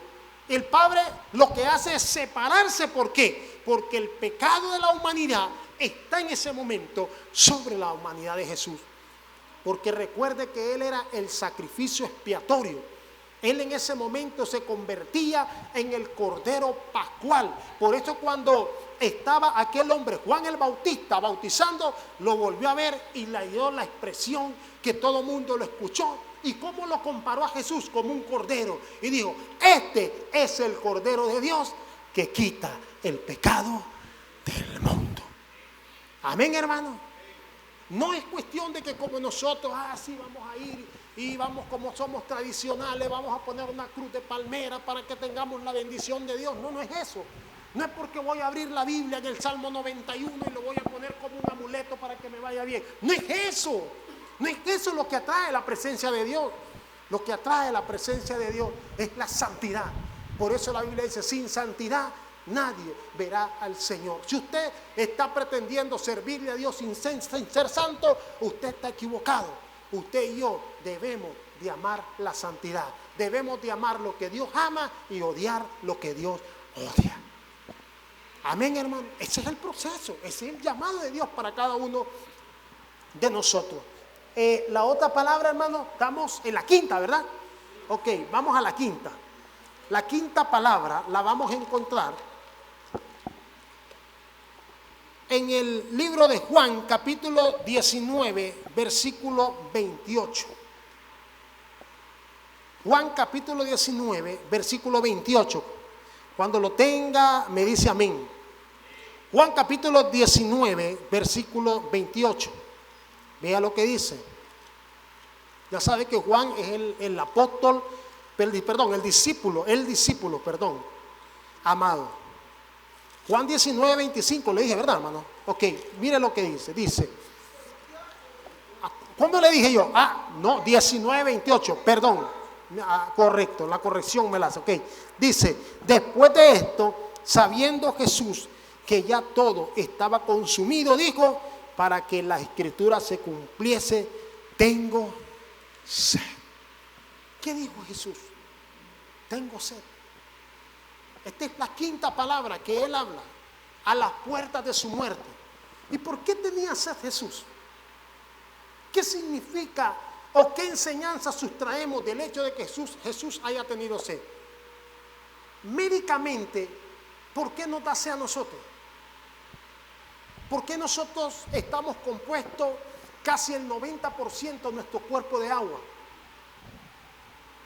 El Padre lo que hace es separarse. ¿Por qué? Porque el pecado de la humanidad está en ese momento sobre la humanidad de Jesús. Porque recuerde que Él era el sacrificio expiatorio. Él en ese momento se convertía en el Cordero Pascual. Por eso cuando estaba aquel hombre, Juan el Bautista, bautizando, lo volvió a ver y le dio la expresión que todo el mundo lo escuchó. ¿Y cómo lo comparó a Jesús? Como un cordero. Y dijo, este es el Cordero de Dios que quita el pecado del mundo. Amén, hermano. No es cuestión de que como nosotros, sí, vamos a ir y vamos como somos tradicionales, vamos a poner una cruz de palmera para que tengamos la bendición de Dios. No, no es eso. No es porque voy a abrir la Biblia en el Salmo 91 y lo voy a poner como un amuleto para que me vaya bien. No es eso. No es eso lo que atrae la presencia de Dios. Lo que atrae la presencia de Dios es la santidad. Por eso la Biblia dice, sin santidad nadie verá al Señor. Si usted está pretendiendo servirle a Dios sin ser santo, usted está equivocado. Usted y yo debemos de amar la santidad. Debemos de amar lo que Dios ama y odiar lo que Dios odia. Amén, hermano. Ese es el proceso. Ese es el llamado de Dios para cada uno de nosotros. La otra palabra, hermano, estamos en la quinta, ¿verdad? Ok, vamos a la quinta. La quinta palabra la vamos a encontrar en el libro de Juan, capítulo 19, versículo 28. Juan, capítulo 19, versículo 28. Cuando lo tenga, me dice amén. Juan, capítulo 19, versículo 28. Vea lo que dice. Ya sabe que Juan es el apóstol, el discípulo, amado. Juan 19, 25, le dije, ¿verdad, hermano? Ok, mire lo que dice. Dice, ¿cómo le dije yo? No, 19, 28, perdón. Correcto, la corrección me la hace. Ok, dice, después de esto, sabiendo Jesús que ya todo estaba consumido, dijo, para que la escritura se cumpliese, tengo sed. ¿Qué dijo Jesús? Tengo sed. Esta es la quinta palabra que él habla a las puertas de su muerte. ¿Y por qué tenía sed Jesús? ¿Qué significa o qué enseñanza sustraemos del hecho de que Jesús haya tenido sed? Médicamente, ¿por qué nos da sed a nosotros? ¿Por qué nosotros estamos compuestos casi el 90% de nuestro cuerpo de agua?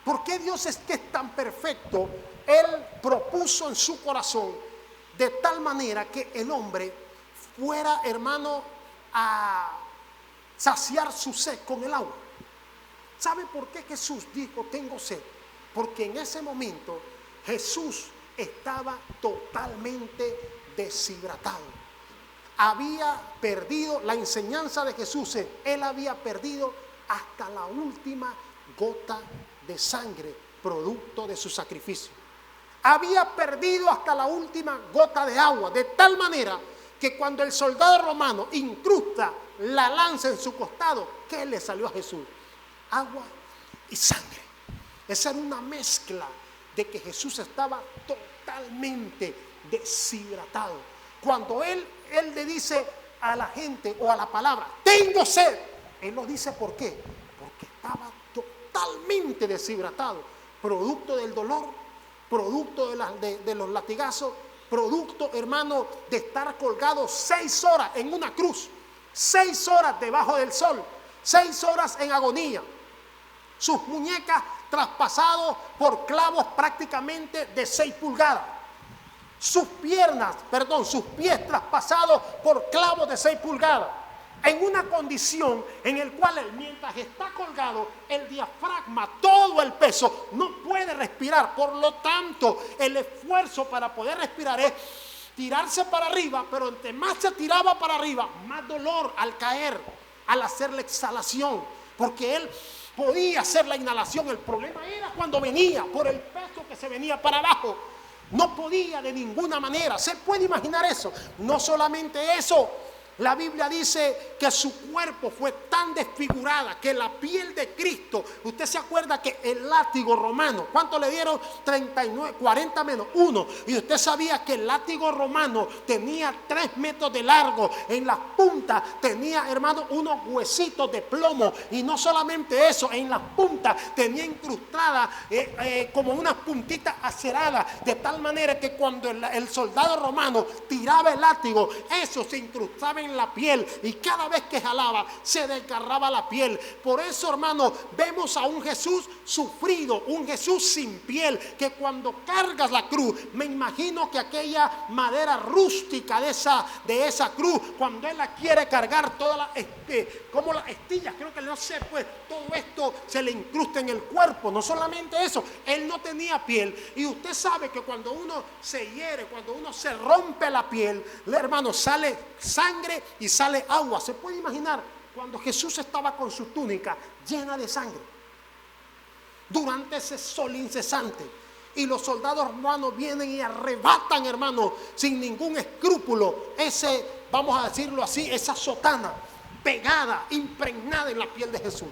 ¿Por qué Dios es que es tan perfecto? Él propuso en su corazón de tal manera que el hombre fuera, hermano, a saciar su sed con el agua. ¿Sabe por qué Jesús dijo tengo sed? Porque en ese momento Jesús estaba totalmente deshidratado. Había perdido la enseñanza de Jesús. Él había perdido hasta la última gota de sangre, producto de su sacrificio. Había perdido hasta la última gota de agua, de tal manera que cuando el soldado romano incrusta la lanza en su costado, ¿qué le salió a Jesús? Agua y sangre. Esa era una mezcla de que Jesús estaba totalmente deshidratado. Cuando él le dice a la gente o a la palabra, tengo sed, él lo dice ¿por qué? Porque estaba totalmente deshidratado, producto del dolor, producto de los latigazos, producto, hermano, de estar colgado 6 horas en una cruz, 6 horas debajo del sol, 6 horas en agonía, sus muñecas traspasadas por clavos prácticamente de 6 pulgadas. Sus pies traspasados por clavos de 6 pulgadas, en una condición en el cual él, mientras está colgado, el diafragma, todo el peso, no puede respirar. Por lo tanto, el esfuerzo para poder respirar es tirarse para arriba, pero entre más se tiraba para arriba, más dolor al caer, al hacer la exhalación, porque él podía hacer la inhalación. El problema era cuando venía, por el peso que se venía para abajo. No podía de ninguna manera. ¿Se puede imaginar eso? No solamente eso, La Biblia dice que su cuerpo fue tan desfigurada que la piel de Cristo, usted se acuerda que el látigo romano, ¿cuánto le dieron? 39, 40 menos 1. Y usted sabía que el látigo romano tenía 3 metros de largo. En las puntas tenía, hermano, unos huesitos de plomo. Y no solamente eso, en las puntas tenía incrustadas como unas puntitas aceradas. De tal manera que cuando el soldado romano tiraba el látigo, eso se incrustaba en la piel, y cada vez que jalaba se desgarraba la piel. Por eso, hermano, vemos a un Jesús sufrido, un Jesús sin piel, que cuando cargas la cruz, me imagino que aquella madera rústica de esa cruz, cuando él la quiere cargar, como las estillas, creo que no sé, pues todo esto se le incrusta en el cuerpo. No solamente eso, él no tenía piel, y usted sabe que cuando uno se hiere, cuando uno se rompe la piel, hermano, sale sangre y sale agua. Se puede imaginar cuando Jesús estaba con su túnica llena de sangre durante ese sol incesante, y los soldados romanos vienen y arrebatan, hermano, sin ningún escrúpulo vamos a decirlo así, esa sotana pegada, impregnada en la piel de Jesús.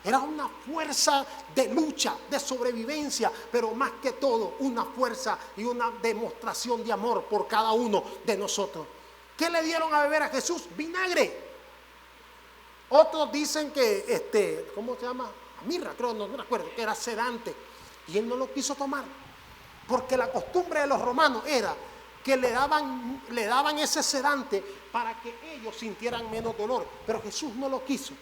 Era una fuerza de lucha, de sobrevivencia, pero más que todo una fuerza y una demostración de amor por cada uno de nosotros. ¿Qué le dieron a beber a Jesús? Vinagre. Otros dicen que, ¿cómo se llama? Mirra, creo, no me acuerdo, que era sedante. Y él no lo quiso tomar, porque la costumbre de los romanos era que le daban ese sedante para que ellos sintieran menos dolor. Pero Jesús no lo quiso.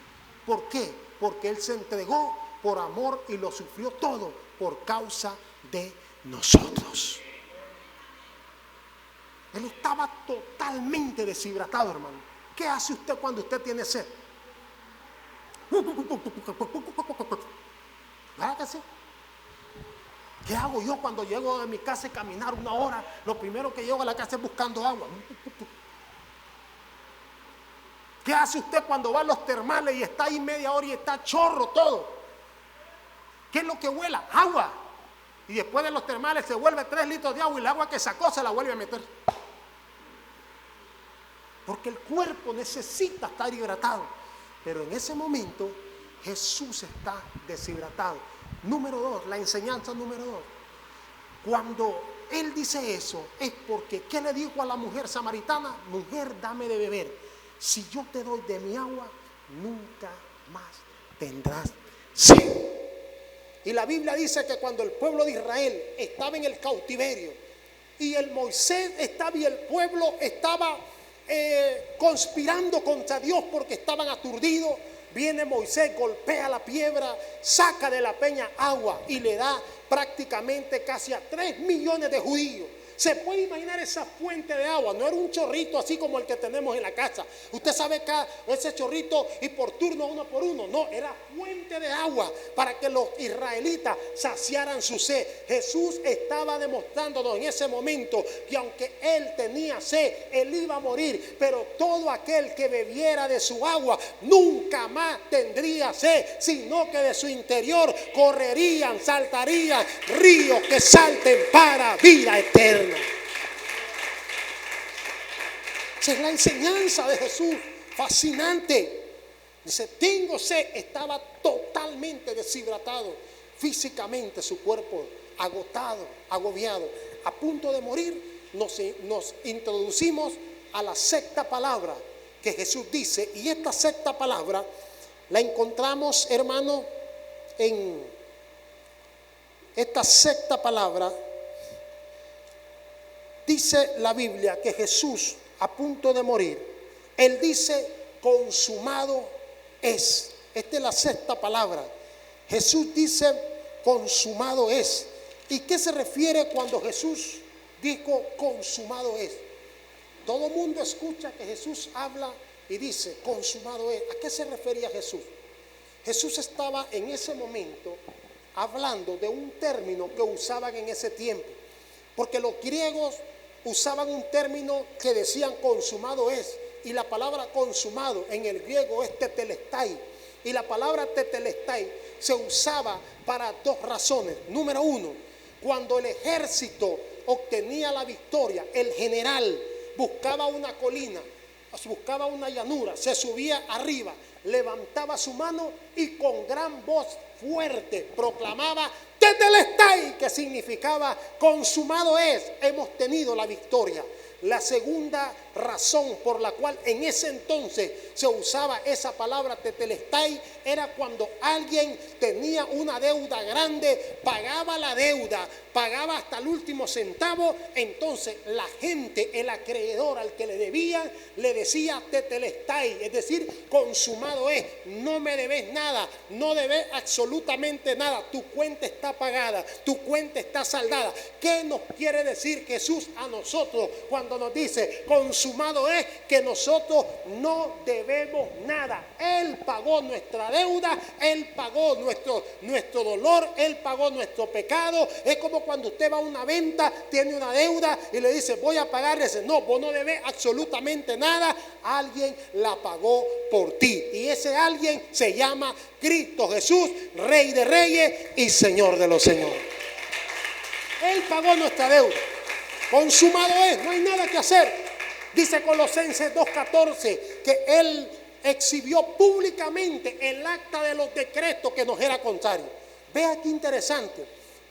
¿Por qué? Porque él se entregó por amor y lo sufrió todo por causa de nosotros. Él estaba totalmente deshidratado, hermano. ¿Qué hace usted cuando usted tiene sed? ¿Verdad que sí? ¿Qué hago yo cuando llego a mi casa y caminar 1 hora? Lo primero que llego a la casa es buscando agua. ¿Qué hace usted cuando va a los termales y está ahí media hora y está chorro todo? ¿Qué es lo que huela? Agua. Y después de los termales se vuelve 3 litros de agua, y el agua que sacó se la vuelve a meter. Porque el cuerpo necesita estar hidratado. Pero en ese momento Jesús está deshidratado. Número 2, la enseñanza número 2. Cuando él dice eso, es porque, ¿qué le dijo a la mujer samaritana? Mujer, dame de beber. Si yo te doy de mi agua, nunca más tendrás sed. Y la Biblia dice que cuando el pueblo de Israel estaba en el cautiverio, y el Moisés estaba y el pueblo estaba conspirando contra Dios porque estaban aturdidos, viene Moisés, golpea la piedra, saca de la peña agua y le da prácticamente casi a 3 millones de judíos. Se puede imaginar esa fuente de agua. No era un chorrito así como el que tenemos en la casa. Usted sabe que ese chorrito y por turno, uno por uno. No, era fuente de agua para que los israelitas saciaran su sed. Jesús estaba demostrándonos en ese momento que aunque él tenía sed, él iba a morir. Pero todo aquel que bebiera de su agua nunca más tendría sed, sino que de su interior correrían, saltarían ríos que salten para vida eterna. Esa es la enseñanza de Jesús, fascinante. Dice, tengo sed. Estaba totalmente deshidratado físicamente, su cuerpo agotado, agobiado, a punto de morir. Nos introducimos a la 6ª palabra que Jesús dice, y esta 6ª palabra la encontramos, hermano, en esta 6ª palabra. Dice la Biblia que Jesús, a punto de morir, él dice, consumado es. Esta es la 6ª palabra. Jesús dice, consumado es. ¿Y qué se refiere cuando Jesús dijo, consumado es? Todo el mundo escucha que Jesús habla y dice, consumado es. ¿A qué se refería Jesús? Jesús estaba en ese momento hablando de un término que usaban en ese tiempo. Porque los griegos usaban un término que decían consumado es, y la palabra consumado en el griego es tetelestai, y la palabra tetelestai se usaba para 2 razones. Número 1, cuando el ejército obtenía la victoria, el general buscaba una colina buscaba una llanura, se subía arriba, levantaba su mano y con gran voz fuerte proclamaba Tetelestai, que significaba consumado es, hemos tenido la victoria. La segunda razón por la cual en ese entonces se usaba esa palabra Tetelestai era cuando alguien tenía una deuda grande, pagaba la deuda, pagaba hasta el último centavo, entonces la gente, el acreedor al que le debía, le decía Tetelestai, es decir, consumado es, no me debes nada, no debes absolutamente nada, tu cuenta está pagada, tu cuenta está saldada. ¿Qué nos quiere decir Jesús a nosotros cuando nos dice consumado es? Que nosotros no debemos nada. Él pagó nuestra deuda, Él pagó nuestro dolor, Él pagó nuestro pecado. Es como cuando usted va a una venta, tiene una deuda y le dice voy a pagarle. No, vos no debes absolutamente nada. Alguien la pagó por ti y ese alguien se llama Cristo Jesús, Rey de Reyes y Señor de los Señores. Él pagó nuestra deuda. Consumado es, no hay nada que hacer. Dice Colosenses 2:14 que Él exhibió públicamente el acta de los decretos que nos era contrario. Vea qué interesante,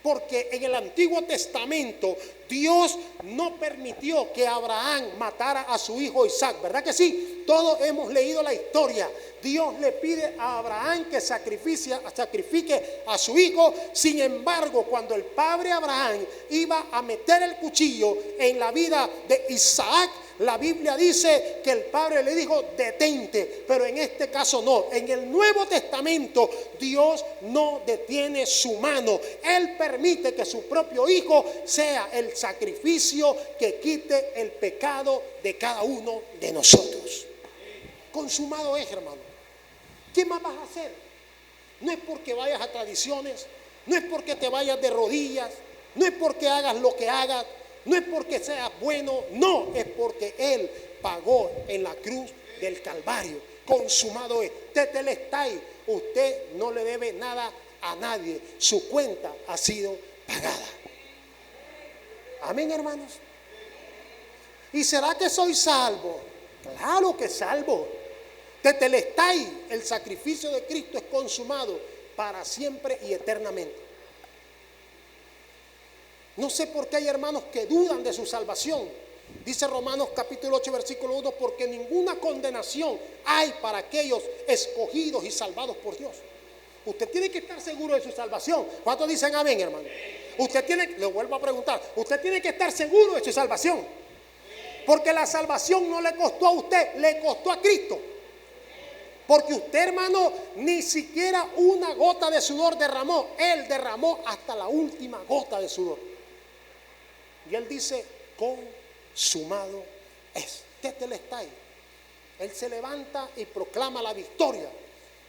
porque en el Antiguo Testamento Dios no permitió que Abraham matara a su hijo Isaac, ¿verdad que sí? Todos hemos leído la historia. Dios le pide a Abraham que sacrifique a su hijo. Sin embargo, cuando el padre Abraham iba a meter el cuchillo en la vida de Isaac, la Biblia dice que el padre le dijo detente, pero en este caso no. En el Nuevo Testamento Dios no detiene su mano. Él permite que su propio hijo sea el sacrificio que quite el pecado de cada uno de nosotros. Consumado es, hermano. ¿Qué más vas a hacer? No es porque vayas a tradiciones, no es porque te vayas de rodillas, no es porque hagas lo que hagas, no es porque seas bueno, no, es porque Él pagó en la cruz del Calvario. Consumado es. Tetelestai, usted no le debe nada a nadie, su cuenta ha sido pagada. Amén, hermanos. ¿Y será que soy salvo? Claro que salvo. Tetelestai, el sacrificio de Cristo es consumado para siempre y eternamente. No sé por qué hay hermanos que dudan de su salvación. Dice Romanos capítulo 8 versículo 1, porque ninguna condenación hay para aquellos escogidos y salvados por Dios. Usted tiene que estar seguro de su salvación. ¿Cuántos dicen amén, hermano? Usted tiene, le vuelvo a preguntar, usted tiene que estar seguro de su salvación. Porque la salvación no le costó a usted, le costó a Cristo. Porque usted, hermano, ni siquiera una gota de sudor derramó. Él derramó hasta la última gota de sudor. Y Él dice, consumado es. Tetelestai. Él se levanta y proclama la victoria.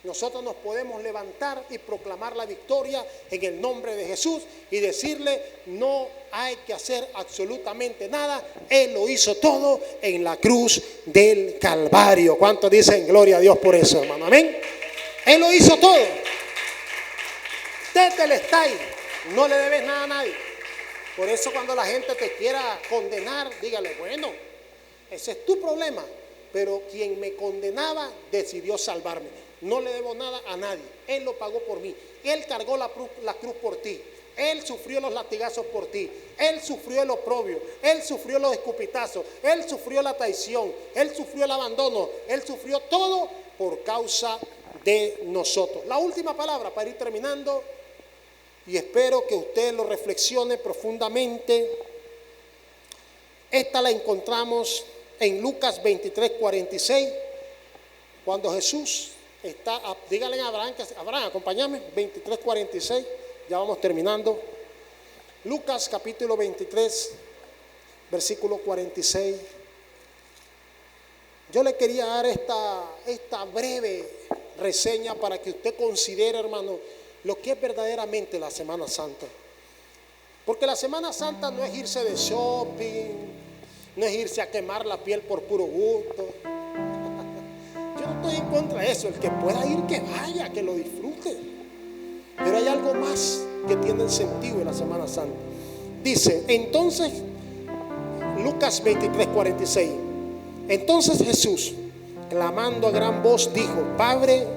Nosotros nos podemos levantar y proclamar la victoria en el nombre de Jesús y decirle, no hay que hacer absolutamente nada. Él lo hizo todo en la cruz del Calvario. ¿Cuántos dicen gloria a Dios por eso, hermano? Amén. Él lo hizo todo. Tetelestai. No le debes nada a nadie. Por eso cuando la gente te quiera condenar, dígale, bueno, ese es tu problema. Pero quien me condenaba decidió salvarme. No le debo nada a nadie. Él lo pagó por mí. Él cargó la cruz por ti. Él sufrió los latigazos por ti. Él sufrió el oprobio. Él sufrió los escupitazos. Él sufrió la traición. Él sufrió el abandono. Él sufrió todo por causa de nosotros. La última palabra para ir terminando, y espero que usted lo reflexione profundamente. Esta la encontramos en Lucas 23:46, cuando Jesús está, dígale a Abraham, Abraham, acompáñame, 23:46, ya vamos terminando. Lucas capítulo 23, versículo 46. Yo le quería dar esta breve reseña para que usted considere, hermano, lo que es verdaderamente la Semana Santa. Porque la Semana Santa no es irse de shopping, no es irse a quemar la piel por puro gusto. Yo no estoy en contra de eso. El que pueda ir, que vaya, que lo disfrute. Pero hay algo más que tiene el sentido de la Semana Santa. Dice, entonces, Lucas 23:46, Entonces Jesús, clamando a gran voz, dijo: Padre,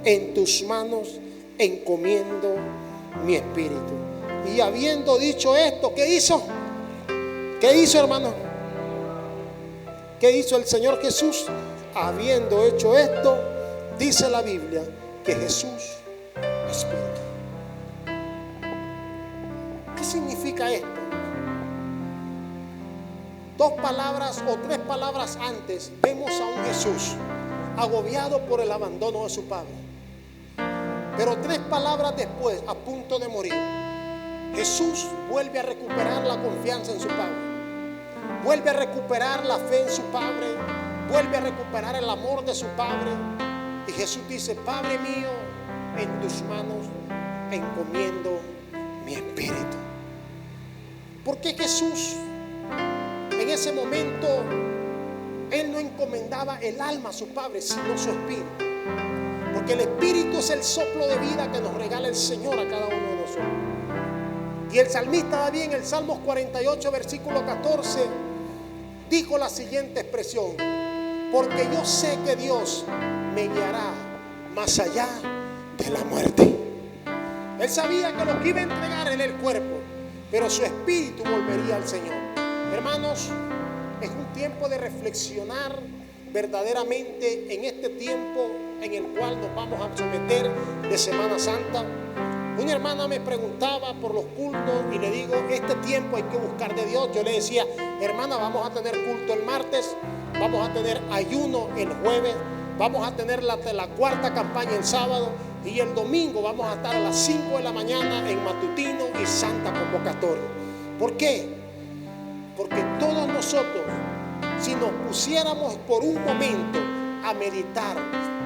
en tus manos encomiendo mi espíritu. Y habiendo dicho esto, ¿qué hizo? ¿Qué hizo, hermano? ¿Qué hizo el Señor Jesús? Habiendo hecho esto, dice la Biblia que Jesús expiró. ¿Qué significa esto? Dos palabras o tres palabras antes vemos a un Jesús agobiado por el abandono de su Padre. Pero tres palabras después, a punto de morir, Jesús vuelve a recuperar la confianza en su Padre, vuelve a recuperar la fe en su Padre, vuelve a recuperar el amor de su Padre. Y Jesús dice: Padre mío, en tus manos encomiendo mi espíritu. ¿Por qué Jesús en ese momento Él no encomendaba el alma a su Padre, sino su espíritu? Porque el espíritu es el soplo de vida que nos regala el Señor a cada uno de nosotros. Y el salmista David en el Salmos 48 versículo 14 dijo la siguiente expresión: porque yo sé que Dios me guiará más allá de la muerte. Él sabía que lo que iba a entregar era el cuerpo, pero su espíritu volvería al Señor. Hermanos, es un tiempo de reflexionar verdaderamente en este tiempo en el cual nos vamos a someter de Semana Santa. Una hermana me preguntaba por los cultos y le digo: este tiempo hay que buscar de Dios. Yo le decía: hermana, vamos a tener culto el martes, vamos a tener ayuno el jueves, vamos a tener la cuarta campaña el sábado, y el domingo vamos a estar a las 5 de la mañana en matutino y santa convocatoria. ¿Por qué? Porque todos nosotros, si nos pusiéramos por un momento a meditar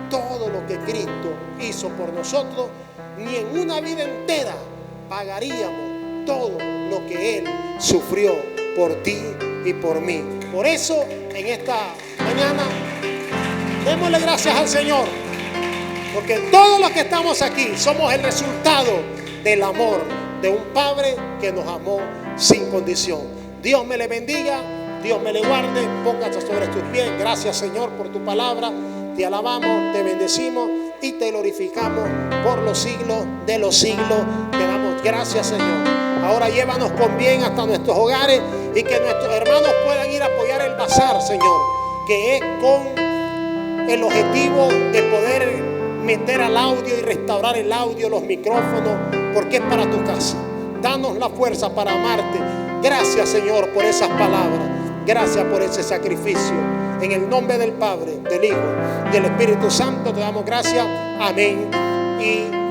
todo lo que Cristo hizo por nosotros, ni en una vida entera pagaríamos todo lo que Él sufrió por ti y por mí. Por eso, en esta mañana, démosle gracias al Señor, porque todos los que estamos aquí somos el resultado del amor de un Padre que nos amó sin condición. Dios me le bendiga, Dios me le guarde. Póngase sobre tus pies. Gracias, Señor, por tu palabra. Te alabamos, te bendecimos y te glorificamos por los siglos de los siglos. Te damos gracias, Señor. Ahora llévanos con bien hasta nuestros hogares y que nuestros hermanos puedan ir a apoyar el bazar, Señor, que es con el objetivo de poder meter al audio y restaurar el audio, los micrófonos, porque es para tu casa. Danos la fuerza para amarte. Gracias, Señor, por esas palabras. Gracias por ese sacrificio. En el nombre del Padre, del Hijo y del Espíritu Santo te damos gracias. Amén y